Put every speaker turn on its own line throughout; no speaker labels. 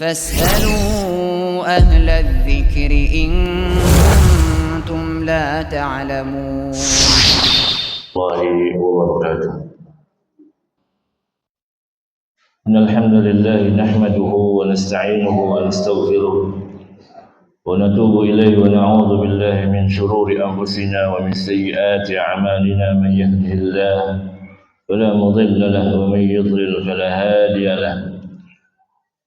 فاسألوا أهل الذكر إن كنتم لا تعلمون.
الله وبركاته. إن الحمد لله نحمده ونستعينه ونستغفره ونتوب إليه ونعوذ بالله من شرور أنفسنا ومن سيئات أعمالنا. من يهده الله فلا مضل له ومن يضلل فلا هادي له.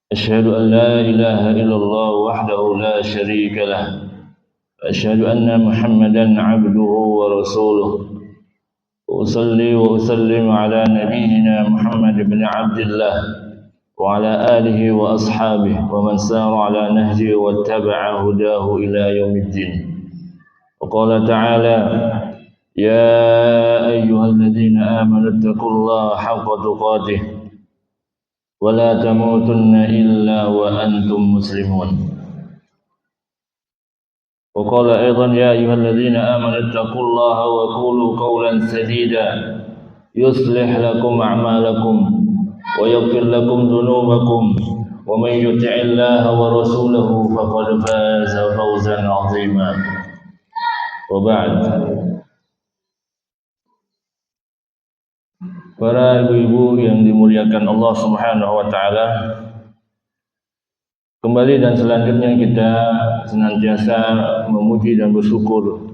أشهد أن لا إله إلا الله وحده لا شريك له، أشهد أن محمدا عبده ورسوله. وأصلي وأسلم على نبينا محمد بن عبد الله وعلى آله وأصحابه ومن سار على نهجه واتبع هداه إلى يوم الدين. وقال تعالى: يا أيها الذين آمنوا اتقوا الله حق تقاته ولا تموتن إلا وأنتم مسلمون. وقال أيضا: يا أيها الذين آمنوا اتقوا الله وقولوا قولا سديدا يصلح لكم أعمالكم ويغفر لكم ذنوبكم ومن يطع الله ورسوله فقد فاز فوزا عظيما. وبعد. Para ibu-ibu yang dimuliakan Allah Subhanahu wa taala, kembali dan selanjutnya kita senantiasa memuji dan bersyukur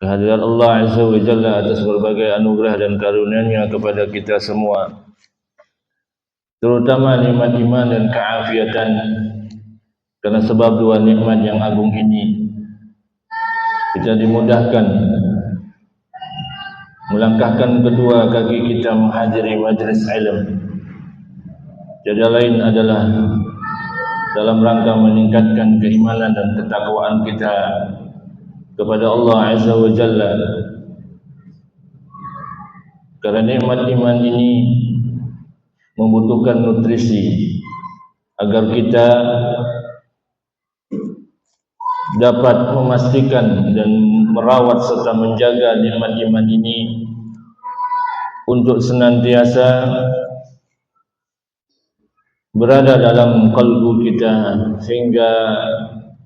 kehadiran Allah Azza wa Jalla atas berbagai anugerah dan karunia-Nya kepada kita semua, terutama nikmat iman dan keafiatan. Karena sebab dua nikmat yang agung ini, kita dimudahkan melangkahkan kedua kaki kita menghadiri majlis ilmu. Tiada lain adalah dalam rangka meningkatkan keimanan dan ketakwaan kita kepada Allah Azza wa Jalla. Karena nikmat iman ini membutuhkan nutrisi agar kita dapat memastikan dan merawat serta menjaga nikmat iman ini untuk senantiasa berada dalam kalbu kita sehingga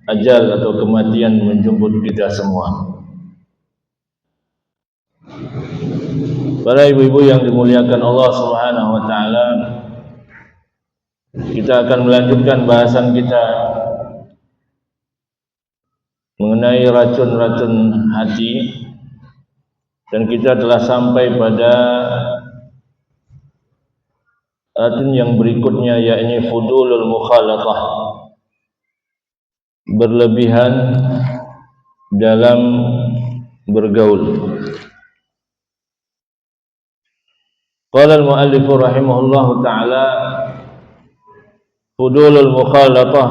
ajal atau kematian menjemput kita semua. Para ibu-ibu yang dimuliakan Allah Subhanahu wa taala, kita akan melanjutkan bahasan kita mengenai racun-racun hati, dan kita telah sampai pada racun yang berikutnya, yakni fudulul mukhalatah, berlebihan dalam bergaul. Qala al-muallif rahimahullahu ta'ala: fudulul mukhalatah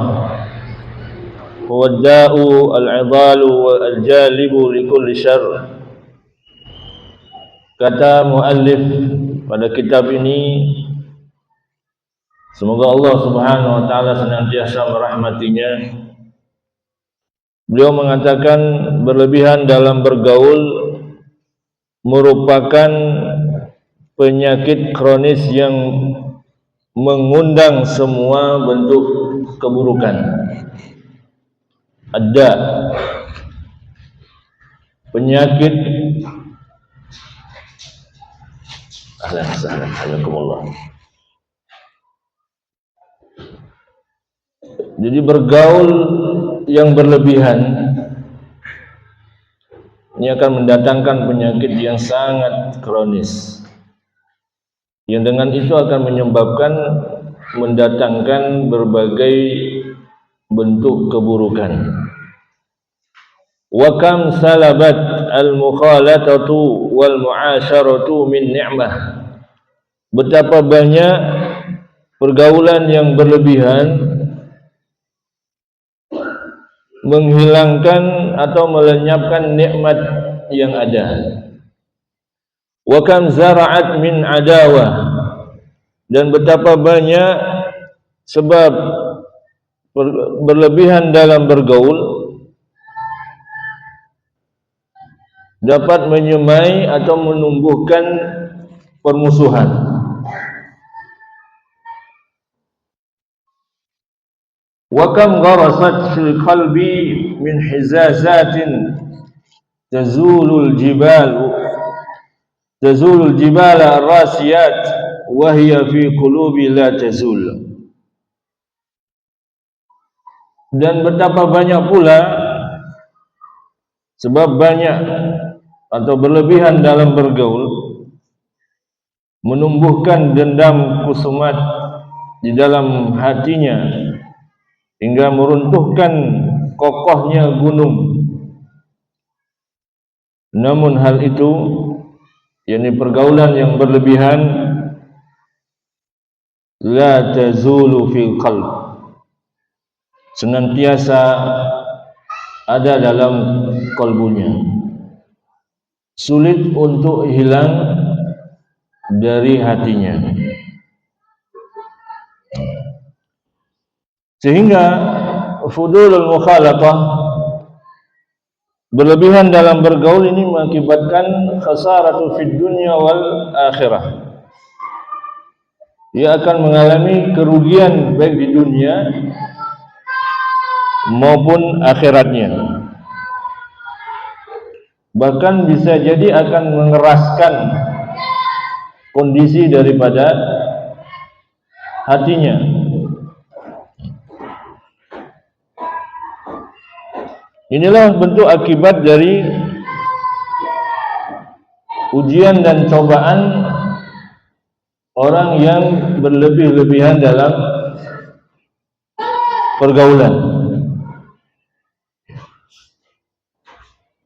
huwa ad-da'u al-'idhalu wal-jalibu likulli syarr. Kata muallif pada kitab ini, semoga Allah Subhanahu wa taala senantiasa merahmatinya, beliau mengatakan berlebihan dalam bergaul merupakan penyakit kronis yang mengundang semua bentuk keburukan. Ada penyakit jadi bergaul yang berlebihan ini akan mendatangkan penyakit yang sangat kronis, yang dengan itu akan menyebabkan mendatangkan berbagai bentuk keburukan. Wa kam salabat al-mukhalatatu wal mu'asyaratu min ni'mah. Betapa banyak pergaulan yang berlebihan menghilangkan atau melenyapkan nikmat yang ada. Wa kam zara'at min adawah, dan betapa banyak sebab berlebihan dalam bergaul dapat menyemai atau menumbuhkan permusuhan. Wa kam gharasat fil qalbi min hizazatin tazulul jibala rasiyat wa hiya fi qulubi la tazul. Dan betapa banyak pula sebab banyak atau berlebihan dalam bergaul menumbuhkan dendam kusumat di dalam hatinya hingga meruntuhkan kokohnya gunung. Namun hal itu, yakni pergaulan yang berlebihan, la tazulu fil qalb, senantiasa ada dalam kalbunya, sulit untuk hilang dari hatinya. Sehingga fudulul mukhalatah, berlebihan dalam bergaul ini mengakibatkan khasaratu fid dunya wal akhirah. Ia akan mengalami kerugian baik di dunia maupun akhiratnya. Bahkan bisa jadi akan mengeraskan kondisi daripada hatinya. Inilah bentuk akibat dari ujian dan cobaan orang yang berlebih-lebihan dalam pergaulan.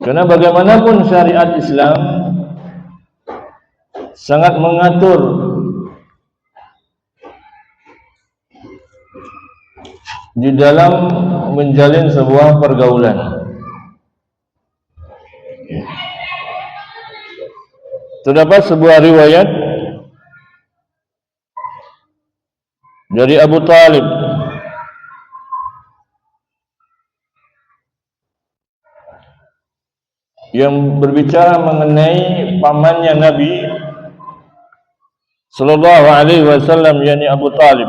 Karena bagaimanapun syariat Islam sangat mengatur di dalam menjalin sebuah pergaulan. Terdapat sebuah riwayat dari Abu Talib yang berbicara mengenai pamannya Nabi sallallahu alaihi wasallam, yakni Abu Talib.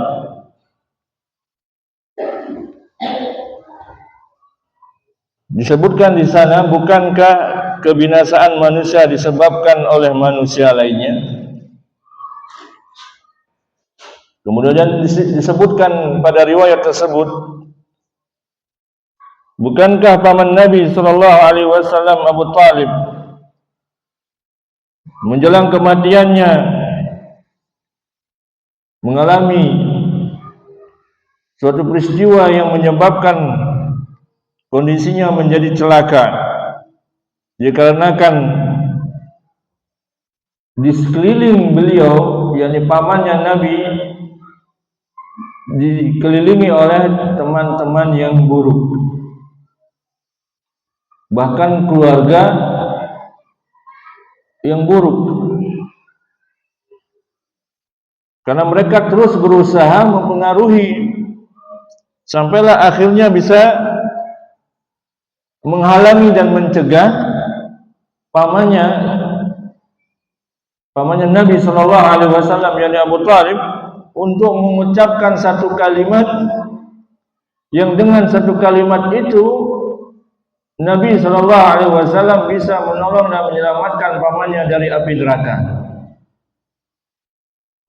Disebutkan di sana, bukankah kebinasaan manusia disebabkan oleh manusia lainnya? Kemudian disebutkan pada riwayat tersebut, bukankah paman Nabi sallallahu alaihi wasallam Abu Talib menjelang kematiannya mengalami suatu peristiwa yang menyebabkan kondisinya menjadi celaka, dikarenakan di sekeliling beliau, yakni pamannya Nabi, dikelilingi oleh teman-teman yang buruk, bahkan keluarga yang buruk, karena mereka terus berusaha mempengaruhi, sampailah akhirnya bisa menghalangi dan mencegah pamannya Nabi sallallahu alaihi wasallam, yakni Abu Talib, untuk mengucapkan satu kalimat yang dengan satu kalimat itu Nabi sallallahu alaihi wasallam bisa menolong dan menyelamatkan pamannya dari api neraka.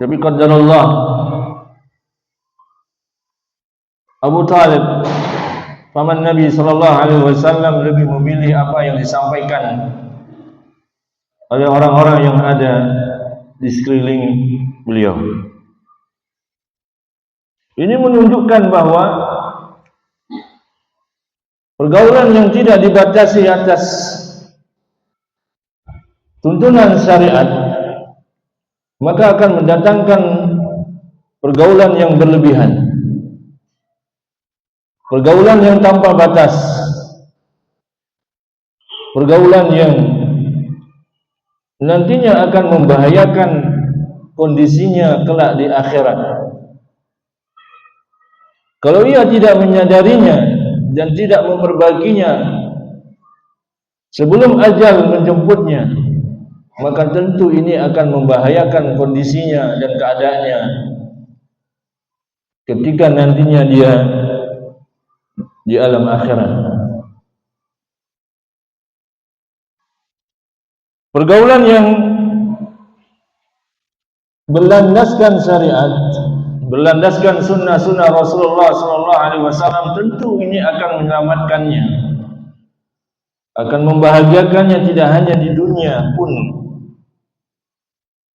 Tapi qadarullah, Abu Talib, paman Nabi sallallahu alaihi wasallam, lebih memilih apa yang disampaikan oleh orang-orang yang ada di sekeliling beliau. Ini menunjukkan bahwa pergaulan yang tidak dibatasi atas tuntunan syariat, maka akan mendatangkan pergaulan yang berlebihan, pergaulan yang tanpa batas, pergaulan yang nantinya akan membahayakan kondisinya kelak di akhirat. Kalau ia tidak menyadarinya dan tidak memperbaikinya sebelum ajal menjemputnya, maka tentu ini akan membahayakan kondisinya dan keadaannya ketika nantinya dia di alam akhirat. Pergaulan yang berlandaskan syariat, berlandaskan sunnah-sunnah Rasulullah SAW, tentu ini akan menyelamatkannya, akan membahagiakannya tidak hanya di dunia pun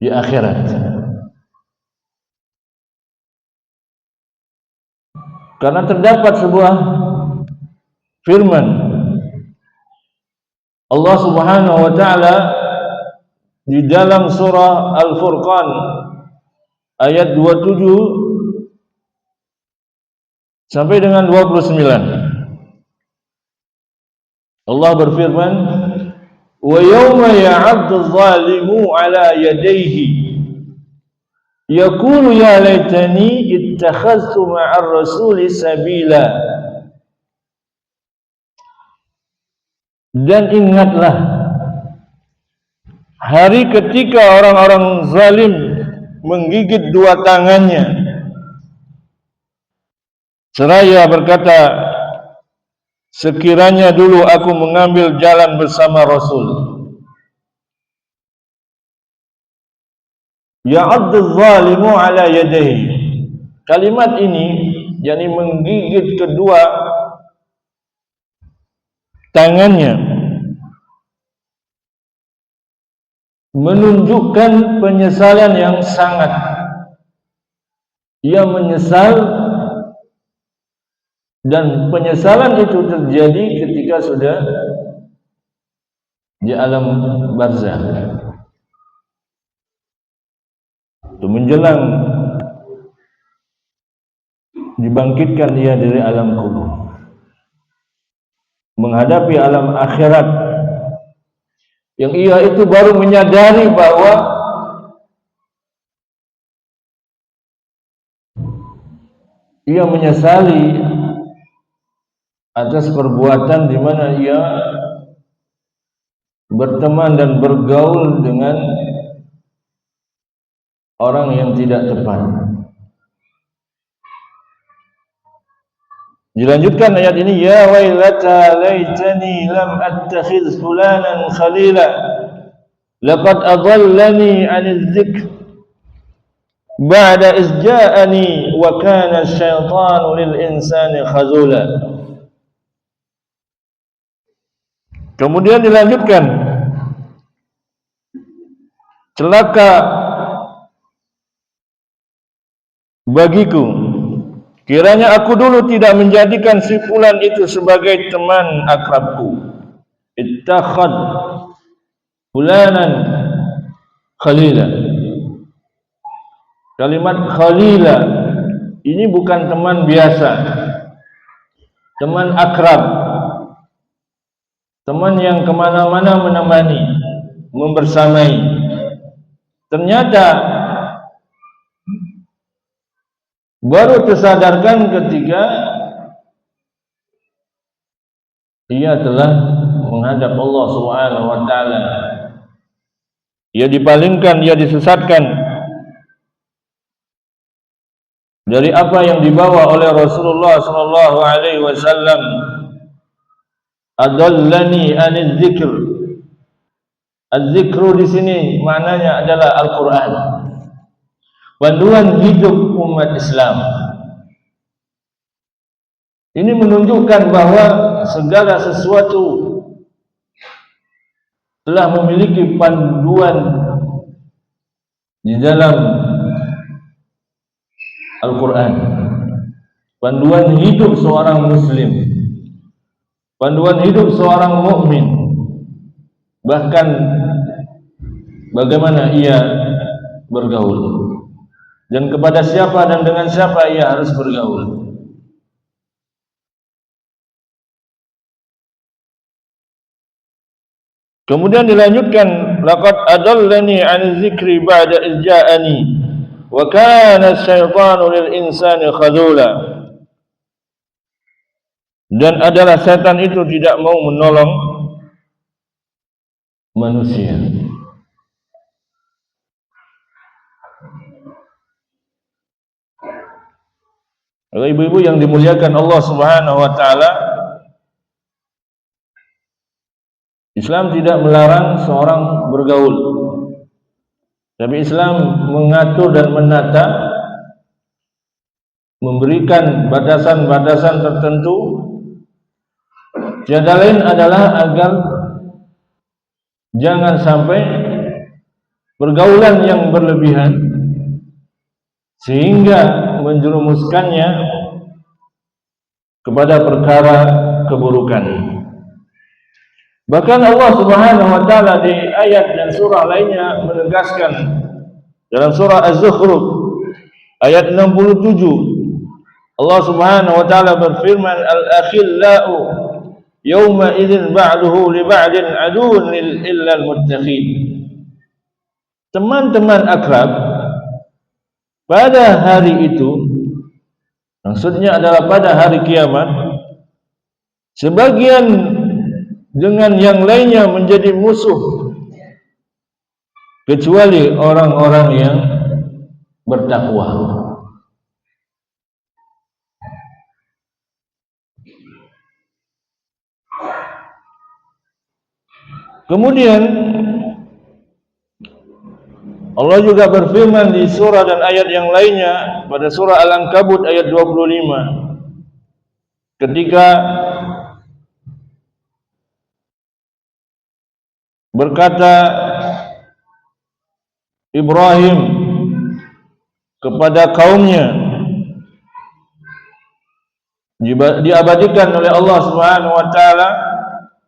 di akhirat. Karena terdapat sebuah firman Allah Subhanahu wa taala di dalam surah Al-Furqan ayat 27 sampai dengan 29. Allah berfirman, "Wa yawma ya'addu adh-dhalimu 'ala yadayhi yaqulu ya laitani ittakhadhtu ma'ar rasuli sabila." Dan ingatlah hari ketika orang-orang zalim menggigit dua tangannya seraya berkata, sekiranya dulu aku mengambil jalan bersama Rasul. Ya'addu zalimu ala yadayhi. Kalimat ini, yakni menggigit kedua tangannya, menunjukkan penyesalan yang sangat. Ia menyesal, dan penyesalan itu terjadi ketika sudah di alam barzakh. Itu menjelang dibangkitkan ia dari alam kubur, menghadapi alam akhirat, yang ia itu baru menyadari bahwa ia menyesali atas perbuatan di mana ia berteman dan bergaul dengan orang yang tidak tepat. Dilanjutkan ayat ini, ya wailata laitani lam attakhidh fulanan khalila laqad adallani 'anil dzikr ba'da iz ja'ani wa kana asy-syaitanu lil insani khazula. Kemudian dilanjutkan, celaka bagiku kiranya aku dulu tidak menjadikan si fulan itu sebagai teman akrabku. Ittakhad fulanan khalila. Kalimat khalila ini bukan teman biasa, teman akrab, teman yang kemana-mana menemani, membersamai. Ternyata baru tersadarkan ketika ia telah menghadap Allah Subhanahu wa taala. Ia dipalingkan, ia disesatkan dari apa yang dibawa oleh Rasulullah sallallahu alaihi wasallam. Adallani anil dzikr. Az-zikru di sini maknanya adalah Al-Qur'an, panduan hidup umat Islam. Ini menunjukkan bahwa segala sesuatu telah memiliki panduan di dalam Al-Quran, panduan hidup seorang muslim, panduan hidup seorang mukmin, bahkan bagaimana ia bergaul, dan kepada siapa dan dengan siapa ia harus bergaul. Kemudian dilanjutkan, laqad adallani 'an dzikri ba'da iz ja'ani wa kana asy-syaitanu lil insani khazula. Dan adalah setan itu tidak mau menolong manusia. Ibu-ibu yang dimuliakan Allah Subhanahu wa taala, Islam tidak melarang seorang bergaul. Tapi Islam mengatur dan menata, memberikan batasan-batasan tertentu. Tiada lain adalah agar jangan sampai pergaulan yang berlebihan sehingga menjerumuskannya kepada perkara keburukan. Bahkan Allah Subhanahu wa taala di ayat dan surah lainnya menegaskan dalam surah Az-Zukhruf ayat 67, Allah Subhanahu wa taala berfirman, al-akhillau yawma idzin ba'duhu li ba'din aduwwun illa al-muttaqin. Teman-teman akrab pada hari itu, maksudnya adalah pada hari kiamat, sebagian dengan yang lainnya menjadi musuh kecuali orang-orang yang bertakwa. Kemudian Allah juga berfirman di surah dan ayat yang lainnya pada surah Al-Ankabut ayat 25, ketika berkata Ibrahim kepada kaumnya, diabadikan oleh Allah Subhanahu wa taala,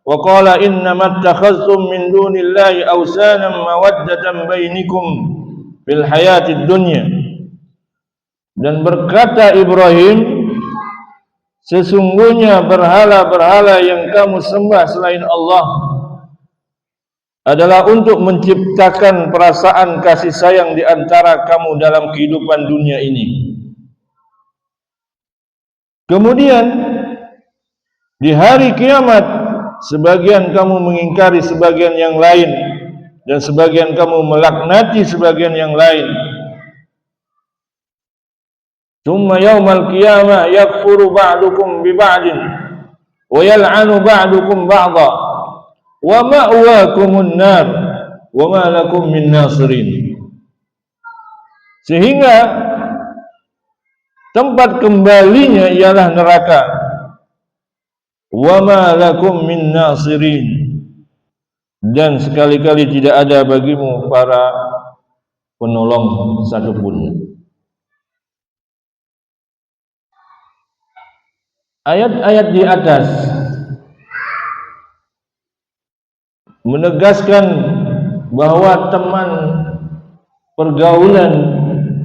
wa qala innamattakhaztum min dunillahi awsanan mawaddatan bainikum fil hayatid dunya. Dan berkata Ibrahim, sesungguhnya berhala-berhala yang kamu sembah selain Allah adalah untuk menciptakan perasaan kasih sayang di antara kamu dalam kehidupan dunia ini. Kemudian di hari kiamat, sebagian kamu mengingkari sebagian yang lain dan sebagian kamu melaknati sebagian yang lain. Tsumma yaumal qiyamah yakfuru ba'dukum bi ba'din wa yal'anu ba'dukum ba'dha wa ma'wakumun nar wa ma lakum min nasirin. Sehingga tempat kembalinya ialah neraka. Wa ma lakum min nasirin, dan sekali-kali tidak ada bagimu para penolong satupun. Ayat-ayat di atas menegaskan bahwa teman pergaulan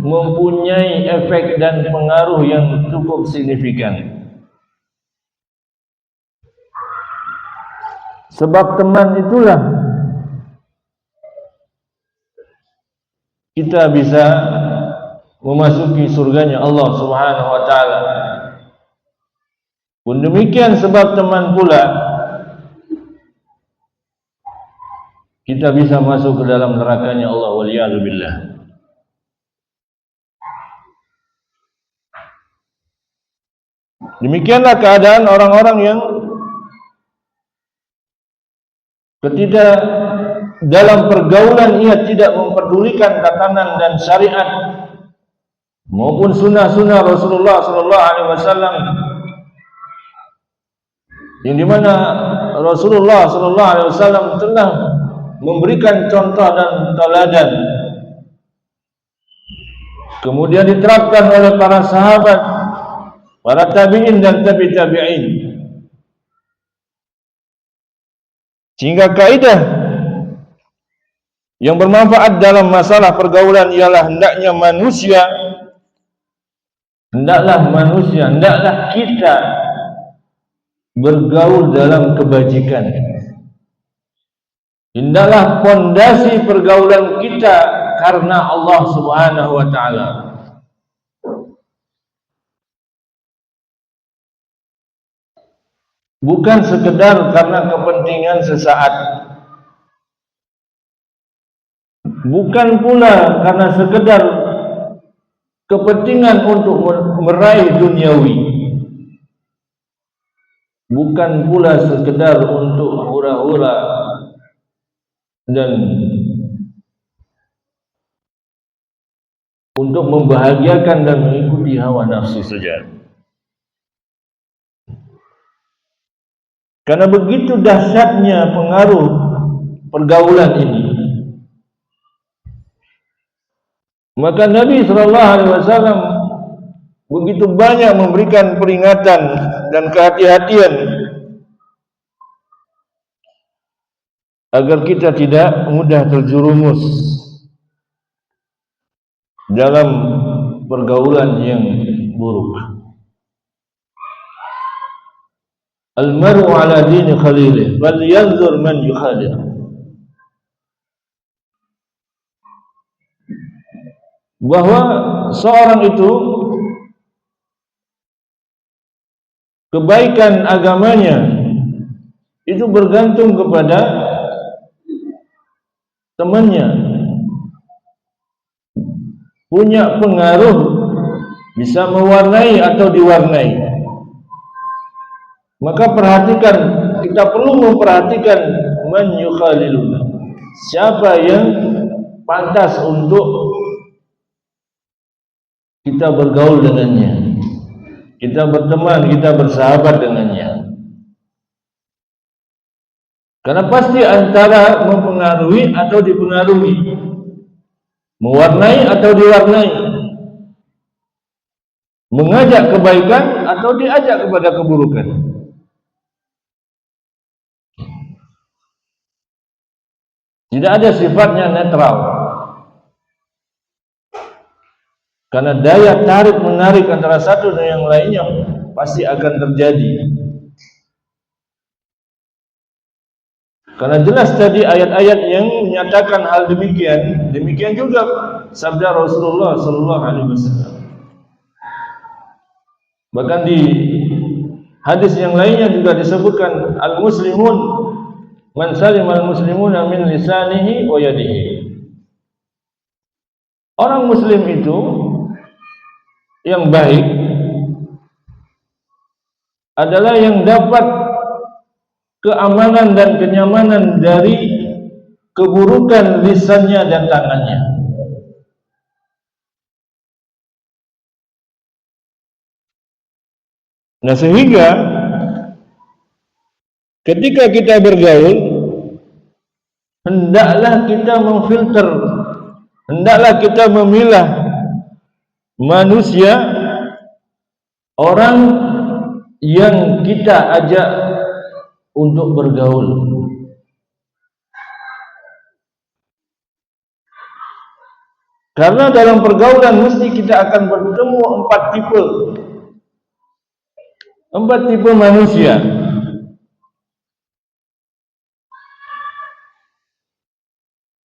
mempunyai efek dan pengaruh yang cukup signifikan. Sebab teman itulah kita bisa memasuki surganya Allah Subhanahu wa taala. Pun demikian sebab teman pula kita bisa masuk ke dalam nerakanya Allah, waliyadzubillah. Demikianlah keadaan orang-orang yang ketika dalam pergaulan ia tidak memperdulikan tatanan dan syariat maupun sunnah-sunnah Rasulullah sallallahu alaihi wasallam, yang dimana Rasulullah sallallahu alaihi wasallam telah memberikan contoh dan teladan, kemudian diterapkan oleh para sahabat, para tabi'in dan tabi'in, sehingga kaidah yang bermanfaat dalam masalah pergaulan ialah hendaklah kita bergaul dalam kebajikan. Hendaklah pondasi pergaulan kita karena Allah Subhanahu wa taala. Bukan sekedar karena kepentingan sesaat. Bukan pula karena sekedar kepentingan untuk meraih duniawi, bukan pula sekedar untuk hura-hura dan untuk membahagiakan dan mengikuti hawa nafsu saja. Karena begitu dahsyatnya pengaruh pergaulan ini, maka Nabi SAW begitu banyak memberikan peringatan dan kehati-hatian agar kita tidak mudah terjerumus dalam pergaulan yang buruk. Al-mar'u ala dini khalilih, falyanzur man yukhalil. Bahwa seorang itu kebaikan agamanya itu bergantung kepada temannya, punya pengaruh, bisa mewarnai atau diwarnai. Maka perhatikan, kita perlu memperhatikan man yukhaliluna, siapa yang pantas untuk kita bergaul dengannya, kita berteman, kita bersahabat dengannya. Karena pasti antara mempengaruhi atau dipengaruhi, mewarnai atau diwarnai, mengajak kebaikan atau diajak kepada keburukan. Tidak ada sifatnya netral. Karena daya tarik menarik antara satu dan yang lainnya pasti akan terjadi. Karena jelas tadi ayat-ayat yang menyatakan hal demikian, demikian juga sabda Rasulullah SAW. Bahkan di hadis yang lainnya juga disebutkan al-muslimun man salimal muslimuna min lisanihi wa yadihi. Orang muslim itu yang baik adalah yang dapat keamanan dan kenyamanan dari keburukan lisannya dan tangannya. Nah, sehingga ketika kita bergaul, hendaklah kita memfilter, hendaklah kita memilah manusia, orang yang kita ajak untuk bergaul. Karena dalam pergaulan mesti kita akan bertemu empat tipe manusia.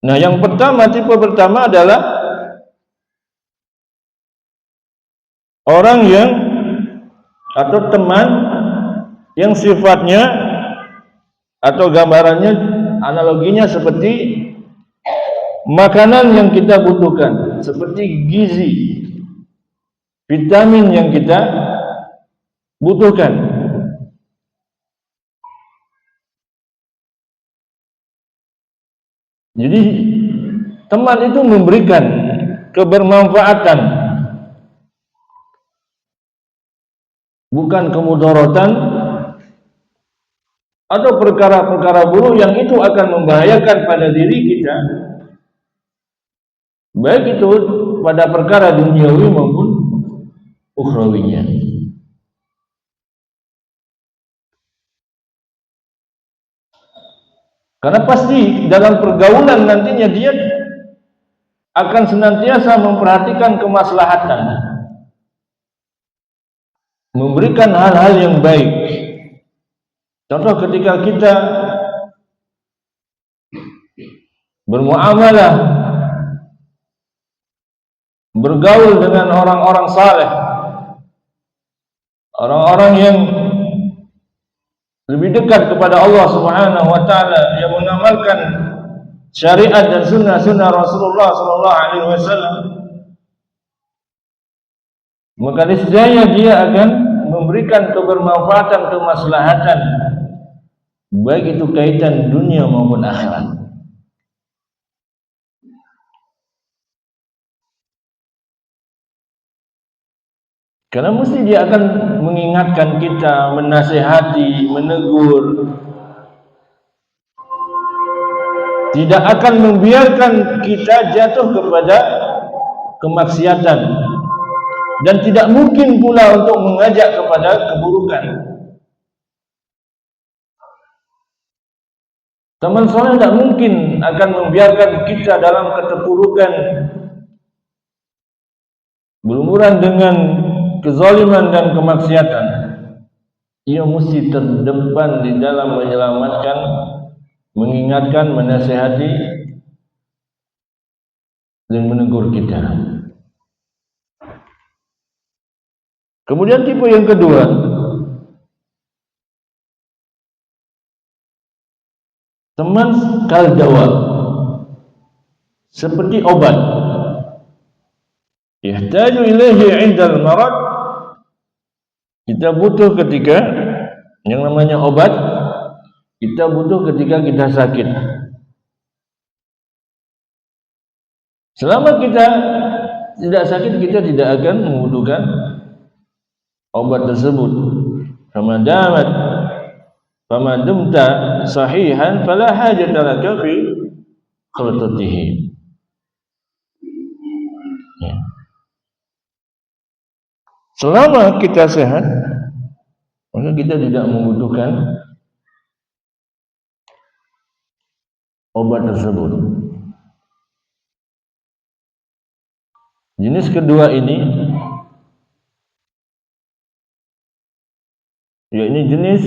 Nah, yang pertama, tipe pertama adalah orang yang atau teman yang sifatnya atau gambarannya, analoginya seperti makanan yang kita butuhkan, seperti gizi, vitamin yang kita butuhkan. Jadi teman itu memberikan kebermanfaatan, bukan kemudaratan atau perkara-perkara buruk yang itu akan membahayakan pada diri kita, baik itu pada perkara duniawi maupun ukhrawinya. Karena pasti dalam pergaulan nantinya dia akan senantiasa memperhatikan kemaslahatan, memberikan hal-hal yang baik. Contoh ketika kita bermuamalah, bergaul dengan orang-orang saleh, orang-orang yang lebih dekat kepada Allah Subhanahu wa taala, yang mengamalkan syariat dan sunnah-sunnah Rasulullah sallallahu alaihi wasallam, maka niscaya dia akan memberikan kebermanfaatan, kemaslahatan, baik itu kaitan dunia maupun akhirat. Karena mesti dia akan mengingatkan kita, menasihati, menegur. Tidak akan membiarkan kita jatuh kepada kemaksiatan. Dan tidak mungkin pula untuk mengajak kepada keburukan. Teman soleh tidak mungkin akan membiarkan kita dalam keterpurukan, berumuran dengan kezaliman dan kemaksiatan. Ia mesti terdepan di dalam menyelamatkan, mengingatkan, menasihati dan menegur kita. Kemudian tipe yang kedua, teman kaldawa, seperti obat. Yahtaju ilaihi 'indal marad. Kita butuh ketika yang namanya obat, kita butuh ketika kita sakit. Selama kita tidak sakit, kita tidak akan membutuhkan obat tersebut. Fama dumta sahihan fala hajata laka fi khaltatihi. Selama kita sehat, maka kita tidak membutuhkan obat tersebut. Jenis kedua ini, yakni jenis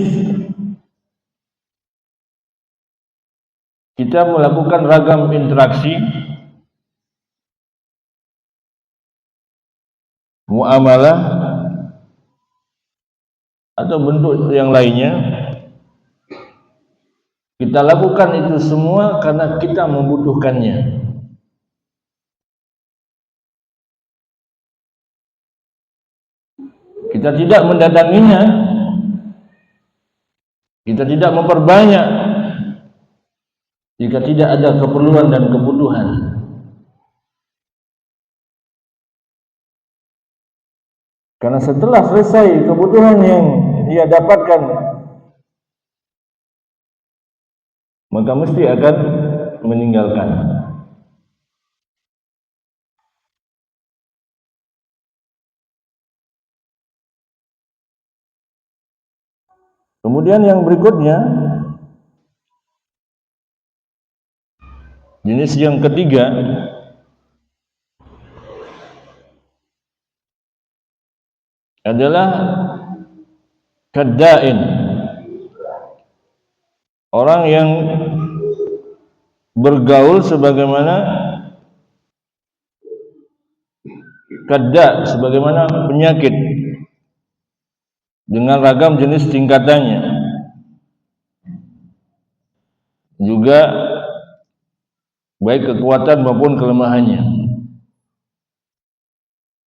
kita melakukan ragam interaksi, muamalah atau bentuk yang lainnya. Kita lakukan itu semua karena kita membutuhkannya. Kita tidak mendatanginya, kita tidak memperbanyak jika tidak ada keperluan dan kebutuhan. Karena setelah selesai kebutuhan yang dia dapatkan, maka mesti akan meninggalkan. Kemudian yang berikutnya, jenis yang ketiga, adalah kadda'in, orang yang bergaul sebagaimana kadda, sebagaimana penyakit, dengan ragam jenis tingkatannya, juga baik kekuatan maupun kelemahannya.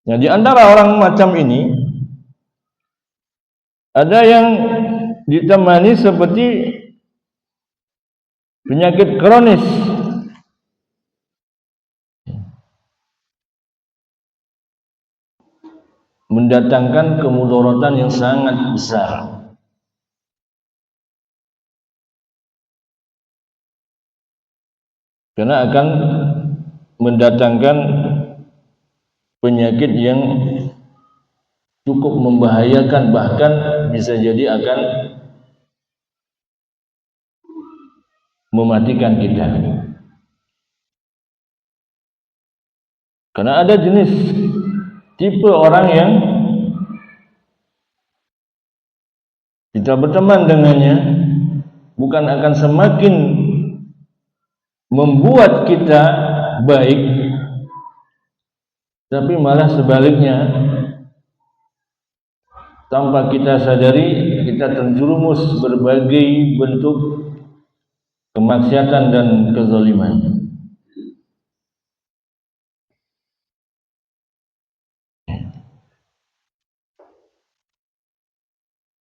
Nah, di antara orang macam ini ada yang ditemani seperti penyakit kronis, mendatangkan kemudaratan yang sangat besar. Karena akan mendatangkan penyakit yang cukup membahayakan, bahkan bisa jadi akan mematikan kita. Karena ada jenis tipe orang yang kita berteman dengannya bukan akan semakin membuat kita baik, tapi malah sebaliknya, tanpa kita sadari kita terjerumus berbagai bentuk kemaksiatan dan kezaliman.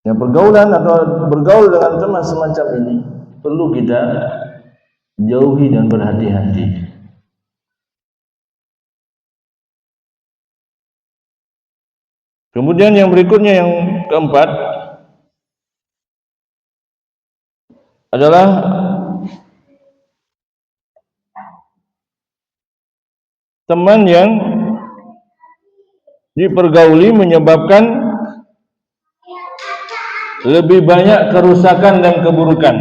Ya, pergaulan atau bergaul dengan teman semacam ini perlu kita jauhi dan berhati-hati. Kemudian yang berikutnya, yang keempat adalah teman yang dipergauli menyebabkan lebih banyak kerusakan dan keburukan.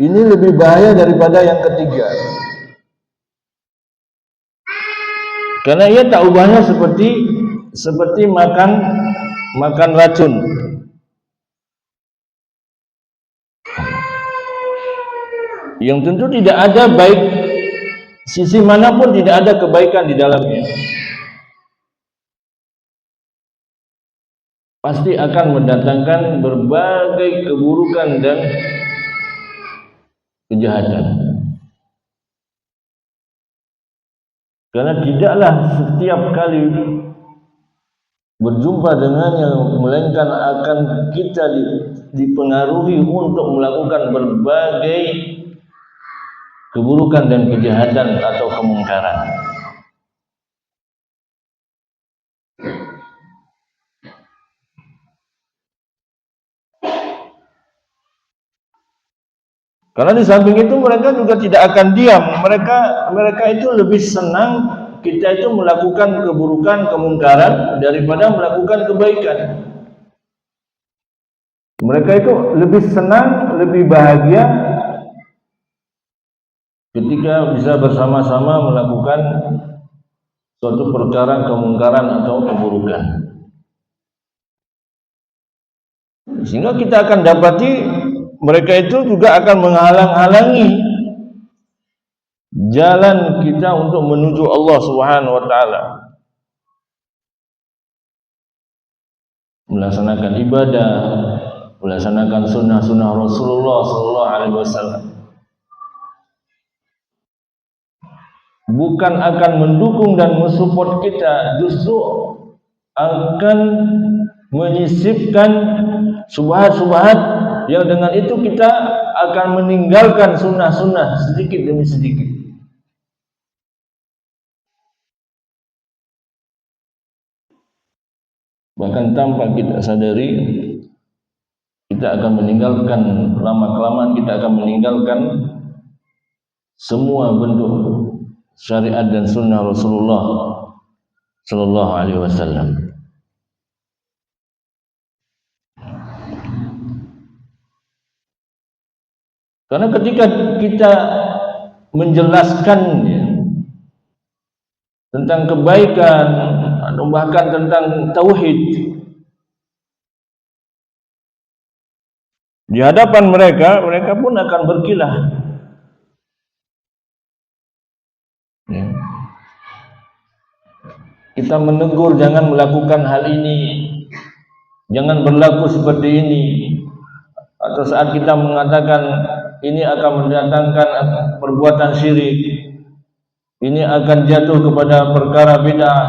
Ini lebih bahaya daripada yang ketiga. Karena ia tak ubahnya seperti makan racun. Yang tentu tidak ada baik, sisi manapun tidak ada kebaikan di dalamnya. Pasti akan mendatangkan berbagai keburukan dan kejahatan. Karena tidaklah setiap kali berjumpa dengannya melainkan akan kita dipengaruhi untuk melakukan berbagai keburukan dan kejahatan atau kemungkaran. Karena di samping itu mereka juga tidak akan diam. Mereka itu lebih senang kita itu melakukan keburukan, kemungkaran daripada melakukan kebaikan. Mereka itu lebih senang, lebih bahagia ketika bisa bersama-sama melakukan suatu perkara kemungkaran atau keburukan. Sehingga kita akan dapati mereka itu juga akan menghalang-halangi jalan kita untuk menuju Allah Subhanahu wa taala. Melaksanakan ibadah, melaksanakan sunnah-sunnah Rasulullah sallallahu alaihi wasallam. Bukan akan mendukung dan mensupport kita, justru akan menyisipkan subhat-subhat yang dengan itu kita akan meninggalkan sunnah-sunnah sedikit demi sedikit. Bahkan tanpa kita sadari, kita akan meninggalkan, lama-kelamaan kita akan meninggalkan semua bentuk syariat dan sunnah Rasulullah sallallahu alaihi wasallam. Karena ketika kita menjelaskannya tentang kebaikan atau bahkan tentang tauhid di hadapan mereka pun akan berkilah. Ya. Kita menegur jangan melakukan hal ini, jangan berlaku seperti ini. Atau saat kita mengatakan ini akan mendatangkan perbuatan syirik, ini akan jatuh kepada perkara bid'ah,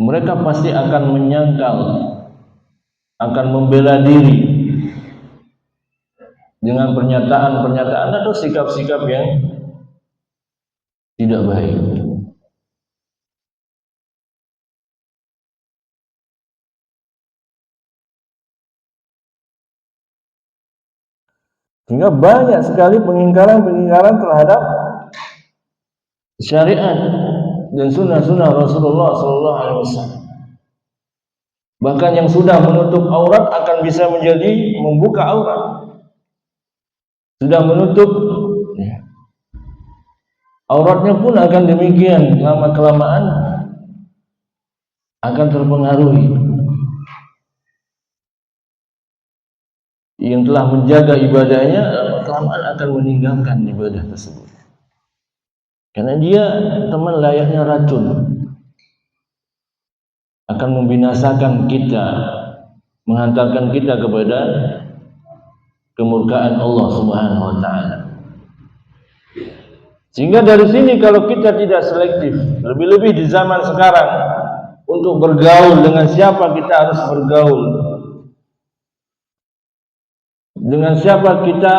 mereka pasti akan menyangkal, akan membela diri dengan pernyataan-pernyataan atau sikap-sikap yang tidak baik. Sehingga banyak sekali pengingkaran terhadap syariat dan sunnah-sunnah Rasulullah sallallahu alaihi wasallam. Bahkan yang sudah menutup aurat akan bisa menjadi membuka aurat. Sudah menutup auratnya pun akan demikian, lama-kelamaan akan terpengaruhi. Yang telah menjaga ibadahnya kelamaan akan meninggalkan ibadah tersebut. Karena dia teman layaknya racun, akan membinasakan kita, menghantarkan kita kepada kemurkaan Allah Subhanahu wa taala. Sehingga dari sini kalau kita tidak selektif, lebih-lebih di zaman sekarang, untuk bergaul dengan siapa kita harus bergaul, dengan siapa kita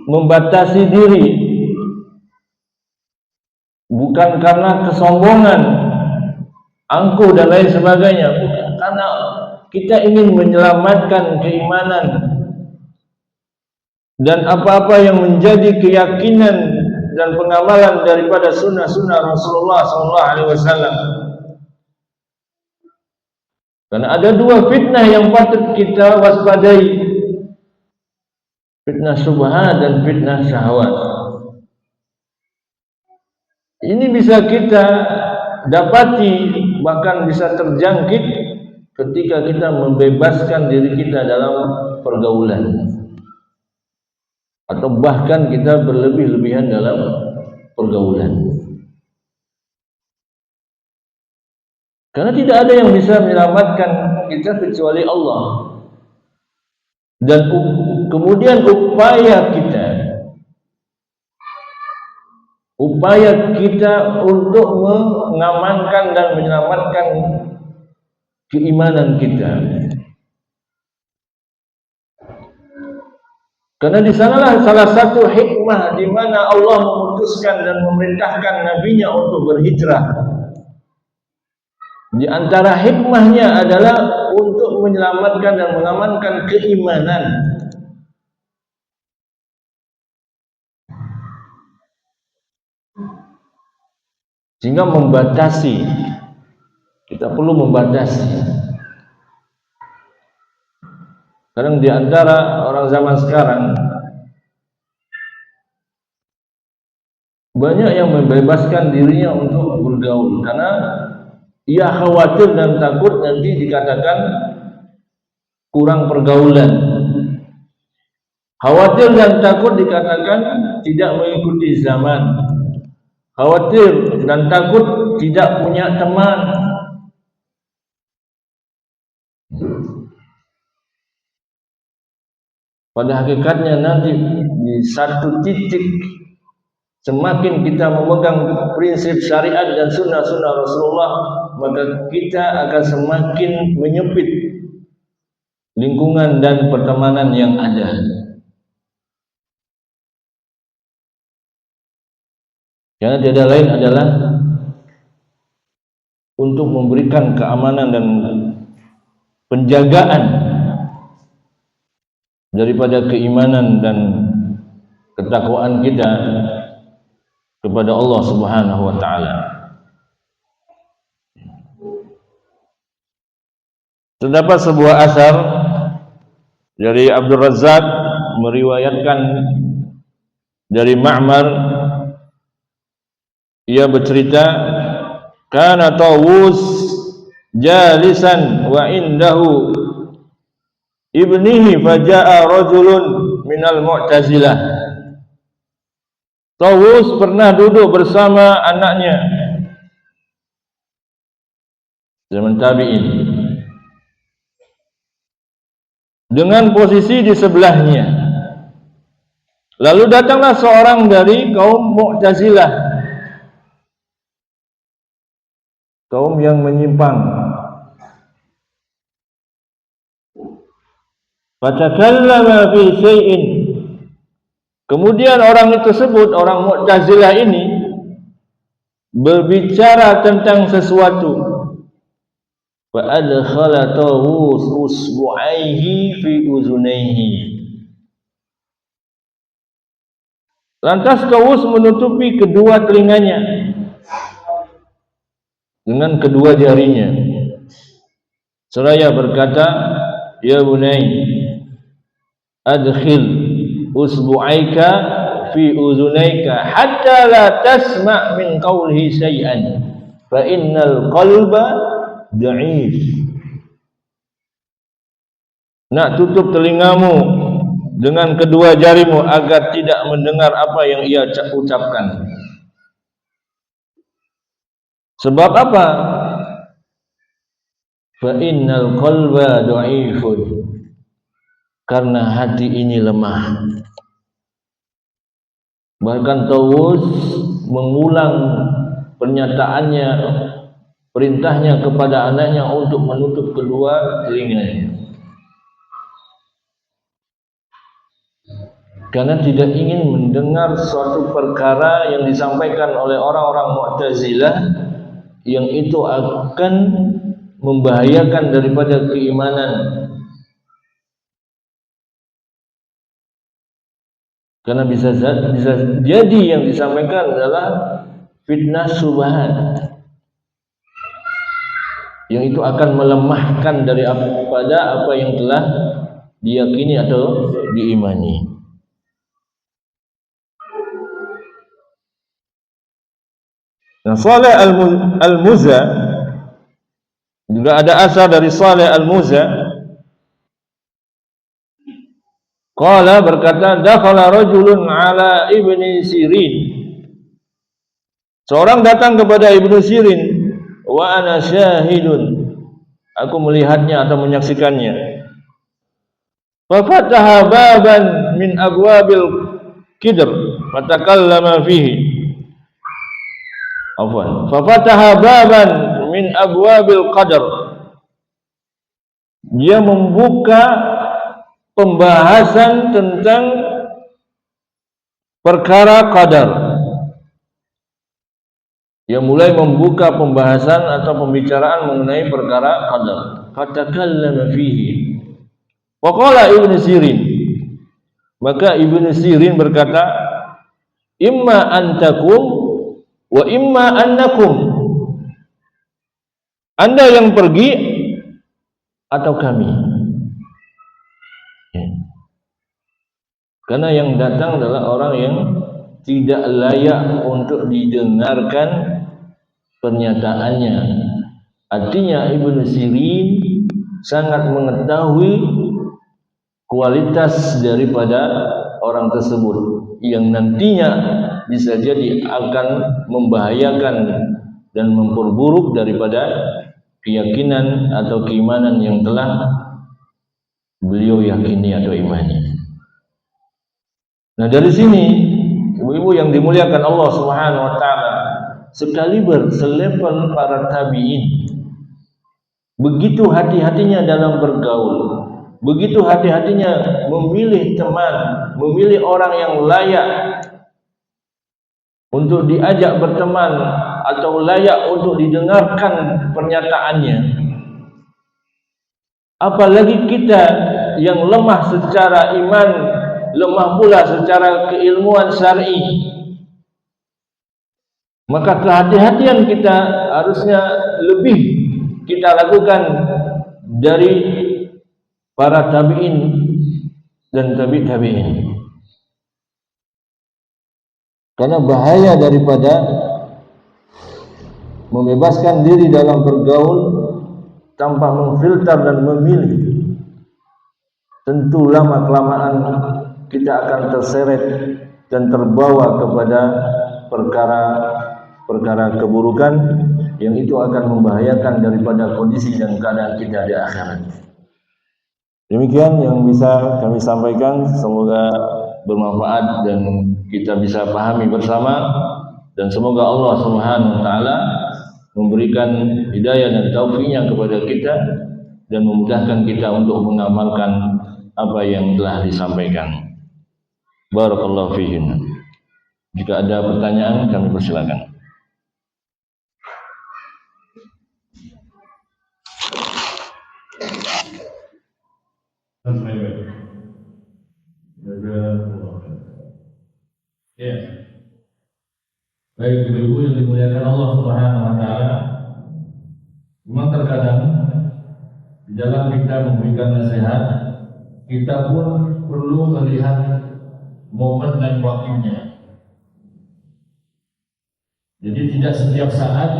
membatasi diri, bukan karena kesombongan, angkuh dan lain sebagainya, bukan, karena kita ingin menyelamatkan keimanan dan apa-apa yang menjadi keyakinan dan pengamalan daripada sunnah-sunnah Rasulullah SAW. Karena ada dua fitnah yang patut kita waspadai, fitnah syubhat dan fitnah syahwat. Ini bisa kita dapati, bahkan bisa terjangkit ketika kita membebaskan diri kita dalam pergaulan, atau bahkan kita berlebih-lebihan dalam pergaulan. Karena tidak ada yang bisa menyelamatkan kita kecuali Allah. Dan kemudian upaya kita untuk mengamankan dan menyelamatkan keimanan kita. Karena di sanalah salah satu hikmah di mana Allah memutuskan dan memerintahkan nabinya untuk berhijrah. Di antara hikmahnya adalah untuk menyelamatkan dan mengamankan keimanan. Sehingga membatasi, kita perlu membatasi. Kadang di antara orang zaman sekarang banyak yang membebaskan dirinya untuk bergaul karena ia khawatir dan takut nanti dikatakan kurang pergaulan, khawatir dan takut dikatakan tidak mengikuti zaman, khawatir dan takut tidak punya teman. Pada hakikatnya nanti di satu titik, semakin kita memegang prinsip syariat dan sunnah-sunnah Rasulullah, maka kita akan semakin menyempit lingkungan dan pertemanan yang ada. Karena tiada lain adalah untuk memberikan keamanan dan penjagaan daripada keimanan dan ketakwaan kita kepada Allah Subhanahu wa taala. Terdapat sebuah asar dari Abdul Razzaq meriwayatkan dari Ma'mar, ia bercerita, kana Tawus jalisan wa indahu ibnihi faja'a rajulun minal Mu'tazilah. Tawus pernah duduk bersama anaknya zaman tabi'in, dengan posisi di sebelahnya. Lalu datanglah seorang dari kaum Mu'tazilah, kaum yang menyimpang. Fatakallama fi syai'in. Kemudian orang tersebut, orang Mu'tazilah ini, berbicara tentang sesuatu. Fa adkhala Tawus usbu'aihi fi uzunaihi. Lantas Tawus menutupi kedua telinganya dengan kedua jarinya, seraya berkata, ya bunai, adkhil usbu'aika fi uzunaika hatta la tasma' min qawlihi syai'an fa innal qalba da'if. Nak tutup telingamu dengan kedua jarimu agar tidak mendengar apa yang ia ucapkan. Sebab apa? Fa innal qalba da'ifun. Karena hati ini lemah. bahkan terus mengulang pernyataannya, perintahnya kepada anaknya untuk menutup kedua telinganya, karena tidak ingin mendengar suatu perkara yang disampaikan oleh orang-orang Mu'tazilah yang itu akan membahayakan daripada keimanan. Karena bisa jadi yang disampaikan adalah fitnah subhat, yang itu akan melemahkan daripada apa yang telah diyakini atau diimani. Nah, Saleh Al-Muza, juga ada asar dari Saleh Al-Muza. Qala, berkata, dakhala rajulun ala Ibni Sirin. Seorang datang kepada Ibnu Sirin, wa ana syahidun, aku melihatnya atau menyaksikannya. Fa fataha baban min abwabil Qidr fatakallama fihi. Afwan. Fa fataha baban min abwabil Qadar. Dia membuka pembahasan tentang perkara qadar. Dia mulai membuka pembahasan atau pembicaraan mengenai perkara qadar. Fatakallama fihi. Wa qala Ibnu Sirin. Maka Ibnu Sirin berkata, imma antakum wa imma annakum. Anda yang pergi atau kami. Karena yang datang adalah orang yang tidak layak untuk didengarkan pernyataannya. Artinya Ibnu Sirin sangat mengetahui kualitas daripada orang tersebut yang nantinya bisa jadi akan membahayakan dan memperburuk daripada keyakinan atau keimanan yang telah beliau yakini atau imani. Nah, dari sini ibu-ibu yang dimuliakan Allah Subhanahu wa taala, sekaliber selevel para tabi'in, begitu hati-hatinya dalam bergaul, begitu hati-hatinya memilih teman, memilih orang yang layak untuk diajak berteman atau layak untuk didengarkan pernyataannya. Apalagi kita yang lemah secara iman, lemah pula secara keilmuan syar'i, maka kehati-hatian kita harusnya lebih kita lakukan dari para tabi'in dan tabi'in. Karena bahaya daripada membebaskan diri dalam bergaul tanpa memfilter dan memilih, tentu lama-kelamaan kita akan terseret dan terbawa kepada perkara keburukan yang itu akan membahayakan daripada kondisi dan keadaan kita di akhirat. Demikian yang bisa kami sampaikan, semoga bermanfaat dan kita bisa pahami bersama, dan semoga Allah Subhanahu wa taala memberikan hidayah dan taufiknya kepada kita dan memudahkan kita untuk mengamalkan apa yang telah disampaikan. Barakallahu fiihin. Jika ada pertanyaan, kami persilakan.
Ya. Baik ibu-ibu yang dimuliakan Allah Subhanahu wa taala, memang terkadang di dalam kita memberikan nasihat, kita pun perlu melihat momen dan waktunya. Jadi tidak setiap saat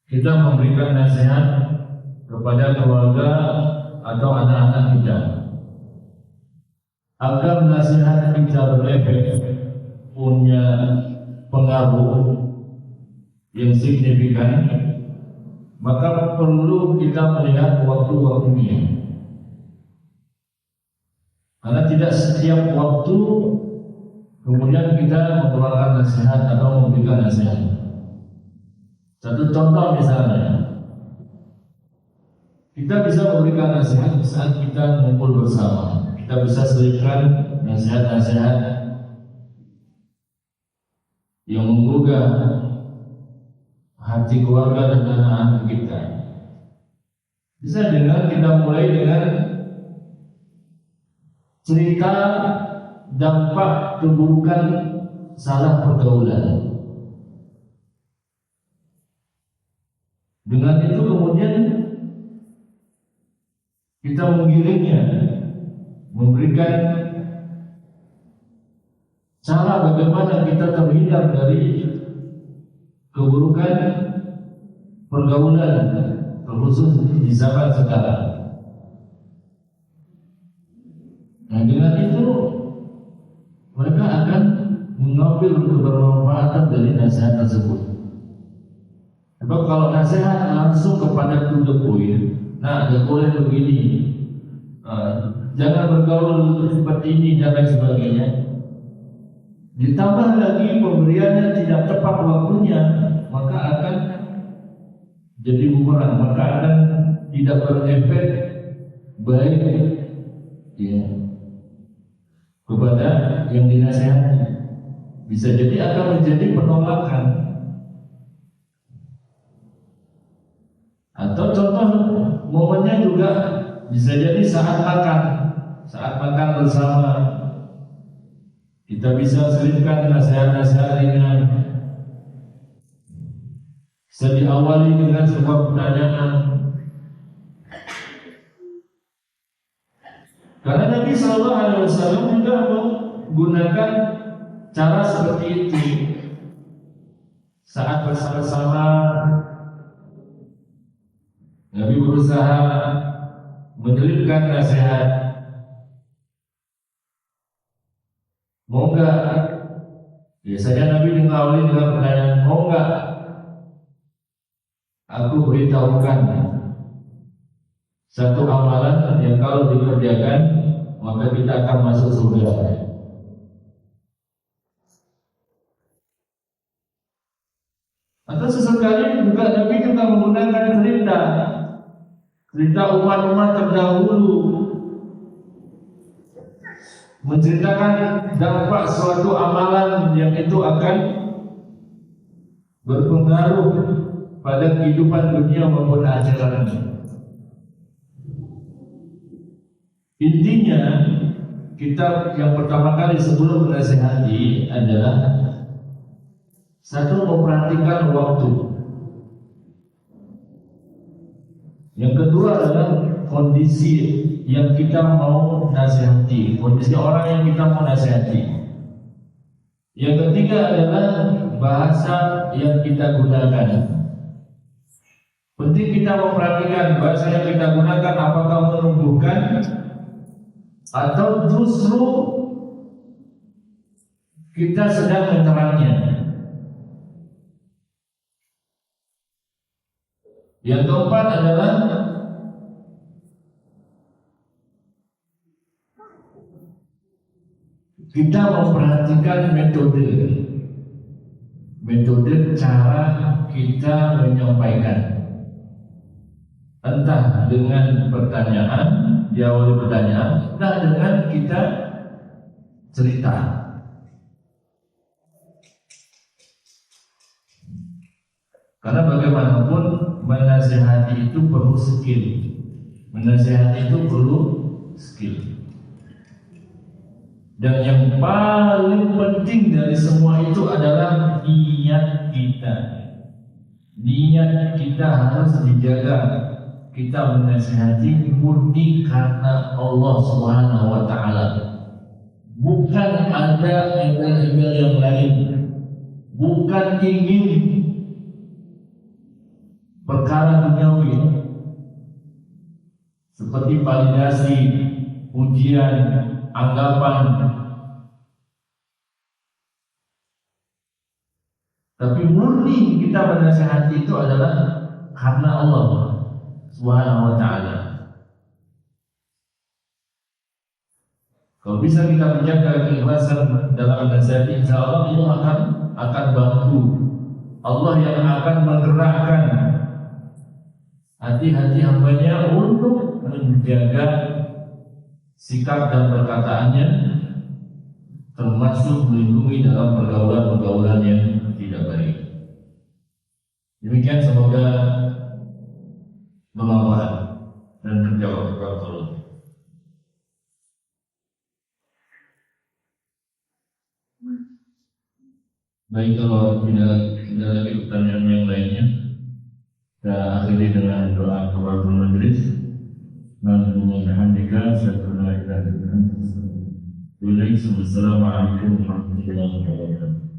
kita memberikan nasihat kepada keluarga atau anak-anak kita. Agar nasihat kita berefek, punya pengaruh yang signifikan, maka perlu kita melihat waktu-waktunya. Karena tidak setiap waktu kemudian kita mengeluarkan nasihat atau memberikan nasihat. Satu contoh misalnya, kita bisa memberikan nasihat saat kita mengumpul bersama. Kita bisa selipkan nasihat-nasihat yang menggugah hati keluarga dan anak-anak kita. Bisa dengan kita mulai dengan cerita dampak keburukan salah pergaulan. Dengan itu kemudian kita menggiringnya, memberikan cara bagaimana kita terhindar dari keburukan pergaulan, terkhusus di zaman sekarang. Nah, dengan itu mereka akan mengambil kebermanfaatan dari nasihat tersebut. Sebab kalau nasihat langsung kepada to the point, nah, ada boleh begini, jangan bergaul seperti ini dan lain sebagainya. Ditambah lagi pemberiannya tidak tepat waktunya, maka akan jadi bumerang, maka akan tidak berefek baik ya kepada yang dinasihati. Bisa jadi akan menjadi penolakan. Atau contoh momennya juga bisa jadi saat makan bersama. Kita bisa selipkan nasihat-nasihat ringan. Bisa diawali dengan sebuah pertanyaan. Karena Nabi Sallallahu Alaihi Wasallam juga menggunakan cara seperti itu saat bersama-sama. Nabi berusaha menyelipkan nasihat. Mau enggak? Biasanya Nabi mengawali dengan pertanyaan, mau enggak aku beritahukan satu amalan yang kalau dikerjakan maka kita akan masuk surga. Atau sesekali juga Nabi juga menggunakan cerita umat-umat terdahulu, menceritakan dampak suatu amalan yang itu akan berpengaruh pada kehidupan dunia maupun akhirat. Intinya, kita yang pertama kali sebelum menasihati adalah satu, memperhatikan waktu. Yang kedua adalah kondisi yang kita mau nasihati, kondisi orang yang kita mau nasihati. Yang ketiga adalah bahasa yang kita gunakan. Penting kita memperhatikan bahasa yang kita gunakan apakah menumbuhkan atau justru kita sedang menyerangnya. Yang keempat adalah kita memperhatikan metode cara kita menyampaikan, entah dengan pertanyaan, diawali pertanyaan, entah dengan kita cerita. Karena bagaimanapun menasihati itu perlu skill. Menasihati itu perlu skill. Dan yang paling penting dari semua itu adalah niat kita. Niat kita harus dijaga. Kita menasihati murni karena Allah Subhanahu wa Ta'ala. Bukan ada email-email yang lain. Bukan ingin perkara duniawi seperti validasi, ujian, anggapan. Tapi murni kita menasihati itu adalah karena Allah Subhanahu wa Ta'ala. Kalau bisa kita menjaga keikhlasan dalam nasihat, insya Allah akan bantu. Allah yang akan menggerakkan hati-hati hambanya untuk menjaga sikap dan perkataannya, termasuk melindungi dalam pergaulan-pergaulan yang tidak baik. Demikian, semoga bermanfaat dan terjawab persoalan. Baik, kalau tidak lagi pertanyaan yang lainnya, kita akhiri dengan doa kafaratul majelis. Assalamualaikum warahmatullahi wabarakatuh.